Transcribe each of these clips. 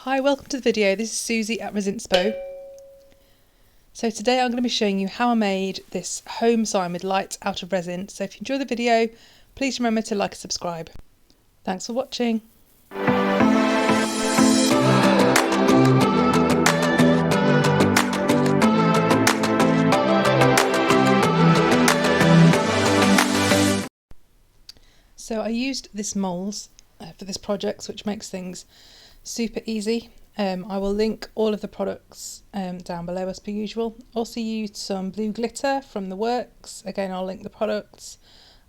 Hi, welcome to the video. This is Susie at Resinspo. So today I'm going to be showing you how I made this home sign with lights out of resin. So if you enjoy the video, please remember to like and subscribe. Thanks for watching. So I used this moulds for this project, which makes things super easy. I will link all of the products down below as per usual. Also used some blue glitter from the works. Again, I'll link the products.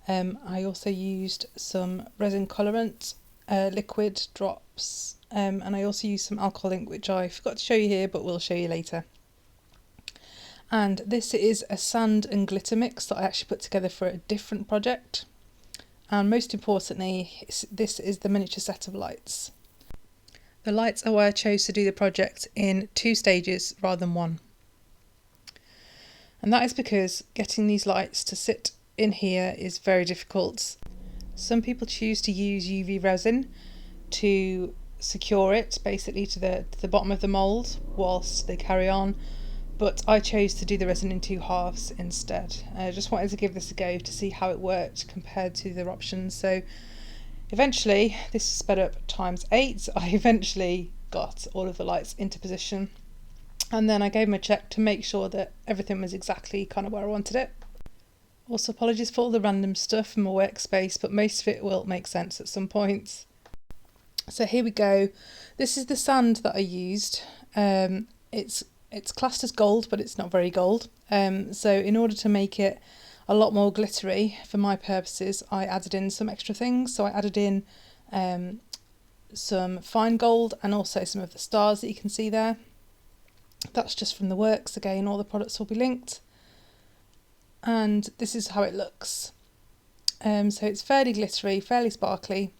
I also used some resin colorant, liquid drops, and I also used some alcohol ink, which I forgot to show you here, but will show you later. And this is a sand and glitter mix that I actually put together for a different project. And most importantly, this is the miniature set of lights. The lights are why I chose to do the project in 2 stages rather than 1. And that is because getting these lights to sit in here is very difficult. Some people choose to use UV resin to secure it basically to the bottom of the mould whilst they carry on, but I chose to do the resin in 2 halves instead. I just wanted to give this a go to see how it worked compared to the other options. So eventually, this is sped up times 8. I eventually got all of the lights into position, and then I gave them a check to make sure that everything was exactly kind of where I wanted it. Also, apologies for all the random stuff in my workspace, but most of it will make sense at some point. So here we go. This is the sand that I used. It's classed as gold, but it's not very gold. So in order to make it a lot more glittery for my purposes, I added in some extra things. So I added in some fine gold and also some of the stars that you can see there. That's just from the works. Again, all the products will be linked. And this is how it looks. So it's fairly glittery, fairly sparkly.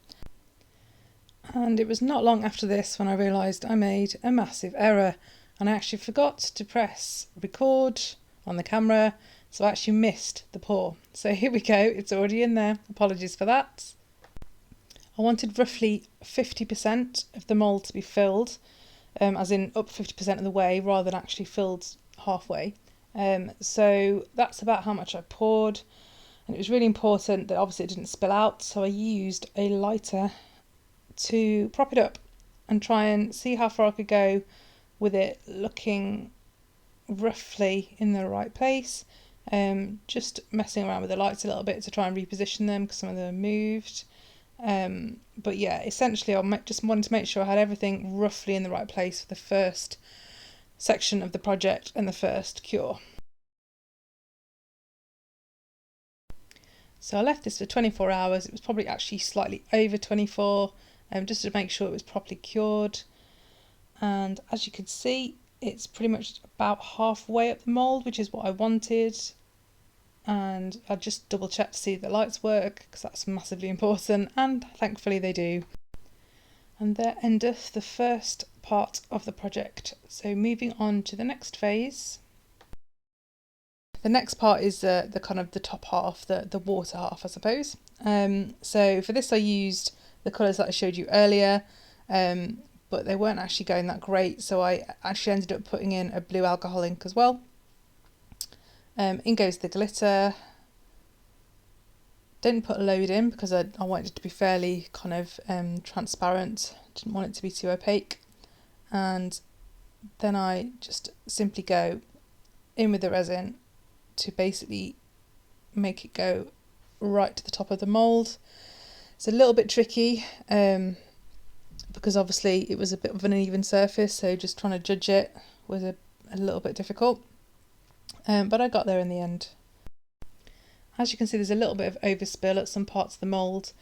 And it was not long after this when I realised I made a massive error, and I actually forgot to press record on the camera. So I actually missed the pour. So here we go, it's already in there. Apologies for that. I wanted roughly 50% of the mould to be filled, as in up 50% of the way rather than actually filled halfway. So that's about how much I poured. And it was really important that obviously it didn't spill out. So I used a lighter to prop it up and try and see how far I could go with it looking roughly in the right place. Just messing around with the lights a little bit to try and reposition them because some of them moved. But yeah, essentially I just wanted to make sure I had everything roughly in the right place for the first section of the project and the first cure. So I left this for 24 hours. It was probably actually slightly over 24, just to make sure it was properly cured. And as you can see, it's pretty much about halfway up the mould, which is what I wanted. And I just double checked to see that the lights work, because that's massively important, and thankfully they do. And there endeth the first part of the project. So moving on to the next phase. The next part is the kind of the top half, the water half, I suppose. So for this I used the colours that I showed you earlier, but they weren't actually going that great, so I actually ended up putting in a blue alcohol ink as well. In goes the glitter. Didn't put a load in because I wanted it to be fairly kind of transparent, didn't want it to be too opaque. And then I just simply go in with the resin to basically make it go right to the top of the mould. It's a little bit tricky, because obviously it was a bit of an uneven surface, so just trying to judge it was a little bit difficult, but I got there in the end. As you can see, there's a little bit of overspill at some parts of the mould,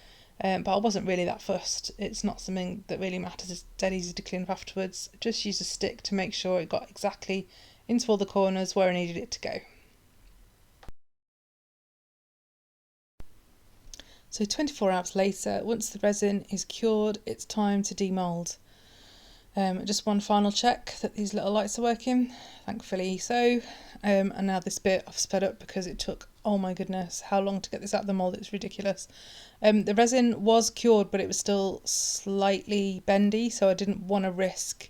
but I wasn't really that fussed. It's not something that really matters, it's dead easy to clean up afterwards. Just use a stick to make sure it got exactly into all the corners where I needed it to go. So 24 hours later, once the resin is cured, it's time to demould. Just one final check that these little lights are working, thankfully so. And now this bit I've sped up because it took oh my goodness, how long to get this out of the mould, it's ridiculous. The resin was cured, but it was still slightly bendy, so I didn't want to risk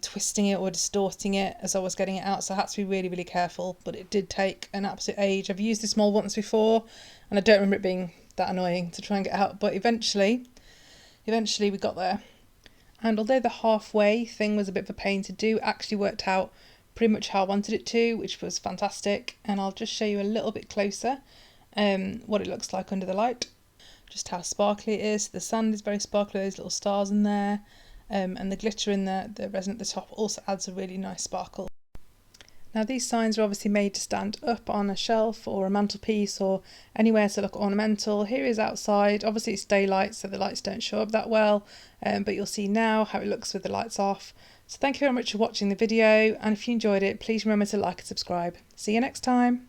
twisting it or distorting it as I was getting it out, so I had to be really, really careful, but it did take an absolute age. I've used this mould once before, and I don't remember it being that annoying to try and get out, but eventually we got there. And although the halfway thing was a bit of a pain to do, it actually worked out pretty much how I wanted it to, which was fantastic. And I'll just show you a little bit closer what it looks like under the light, just how sparkly it is. The sand is very sparkly, those little stars in there, and the glitter in the resin at the top also adds a really nice sparkle. Now these signs are obviously made to stand up on a shelf or a mantelpiece or anywhere to look ornamental. Here is outside. Obviously it's daylight, so the lights don't show up that well, but you'll see now how it looks with the lights off. So thank you very much for watching the video, and if you enjoyed it, please remember to like and subscribe. See you next time.